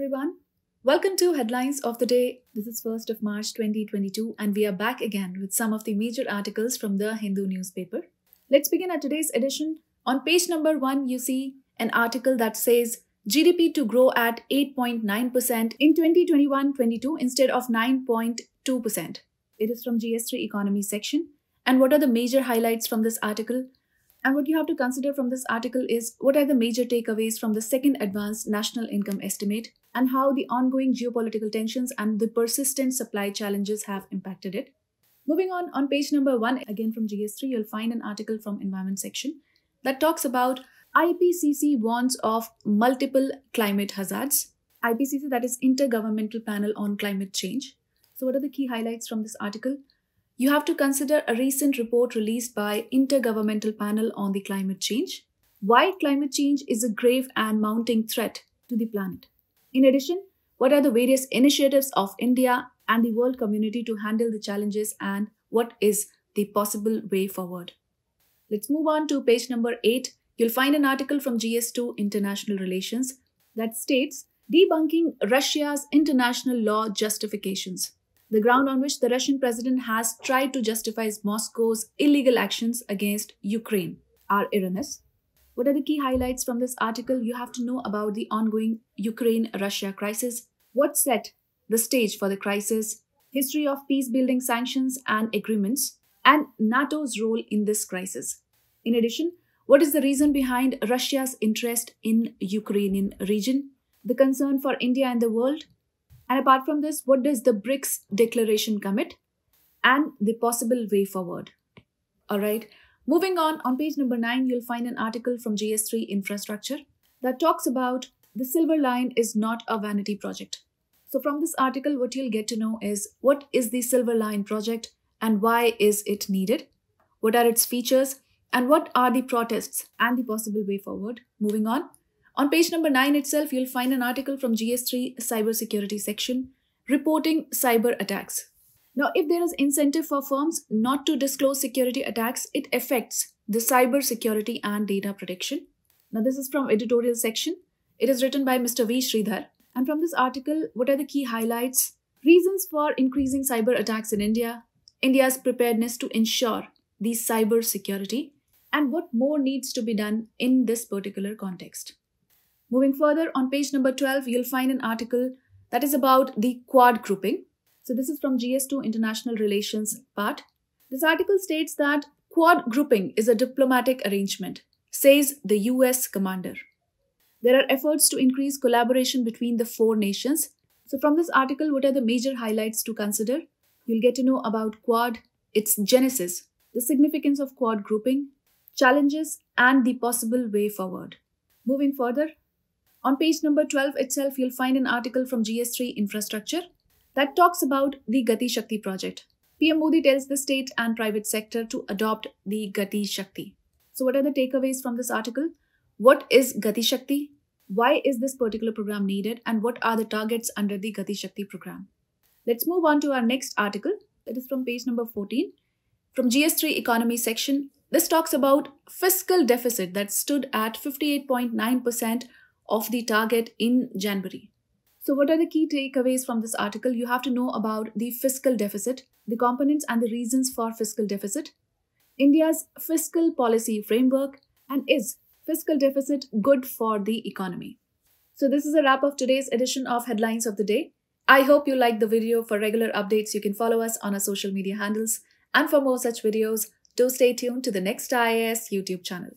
everyone. Welcome to Headlines of the Day. This is 1st of March 2022 and we are back again with some of the major articles from the Hindu newspaper. Let's begin at today's edition. On page number 1, you see an article that says GDP to grow at 8.9% in 2021-22 instead of 9.2%. It is from GS3 Economy section. And what are the major highlights from this article? And what you have to consider from this article is what are the major takeaways from the second advanced national income estimate and how the ongoing geopolitical tensions and the persistent supply challenges have impacted it. Moving on page number 1, again from GS3, you'll find an article from Environment section that talks about IPCC warns of multiple climate hazards. IPCC, that is Intergovernmental Panel on Climate Change. So what are the key highlights from this article? You have to consider a recent report released by Intergovernmental Panel on the Climate Change. Why climate change is a grave and mounting threat to the planet. In addition, what are the various initiatives of India and the world community to handle the challenges and what is the possible way forward? Let's move on to page number 8. You'll find an article from GS2 International Relations that states debunking Russia's international law justifications. The ground on which the Russian president has tried to justify Moscow's illegal actions against Ukraine are erroneous. What are the key highlights from this article? You have to know about the ongoing Ukraine-Russia crisis, what set the stage for the crisis, history of peace-building sanctions and agreements, and NATO's role in this crisis. In addition, what is the reason behind Russia's interest in Ukrainian region, the concern for India and the world? And apart from this, what does the BRICS declaration commit and the possible way forward? Alright, moving on page number 9, you'll find an article from GS3 Infrastructure that talks about the Silver Line is not a vanity project. So from this article, what you'll get to know is what is the Silver Line project and why is it needed? What are its features and what are the protests and the possible way forward? Moving on page number 9 itself, you'll find an article from GS3 Cybersecurity section reporting cyber attacks. Now, if there is incentive for firms not to disclose security attacks, it affects the cyber security and data protection. Now, this is from editorial section. It is written by Mr. V. Sridhar. And from this article, what are the key highlights? Reasons for increasing cyber attacks in India, India's preparedness to ensure the cyber security, and what more needs to be done in this particular context. Moving further, on page number 12, you'll find an article that is about the Quad grouping. So this is from GS2 International Relations part. This article states that Quad grouping is a diplomatic arrangement, says the US commander. There are efforts to increase collaboration between the 4 nations. So from this article, what are the major highlights to consider? You'll get to know about Quad, its genesis, the significance of Quad grouping, challenges, and the possible way forward. Moving further, on page number 12 itself, you'll find an article from GS3 Infrastructure that talks about the Gati Shakti project. PM Modi tells the state and private sector to adopt the Gati Shakti. So what are the takeaways from this article? What is Gati Shakti? Why is this particular program needed? And what are the targets under the Gati Shakti program? Let's move on to our next article. That is from page number 14. From GS3 Economy section, this talks about fiscal deficit that stood at 58.9% of the target in January. So what are the key takeaways from this article? You have to know about the fiscal deficit, the components and the reasons for fiscal deficit, India's fiscal policy framework, and is fiscal deficit good for the economy? So this is a wrap of today's edition of Headlines of the Day. I hope you liked the video. For regular updates, you can follow us on our social media handles. And for more such videos, do stay tuned to the Next IAS YouTube channel.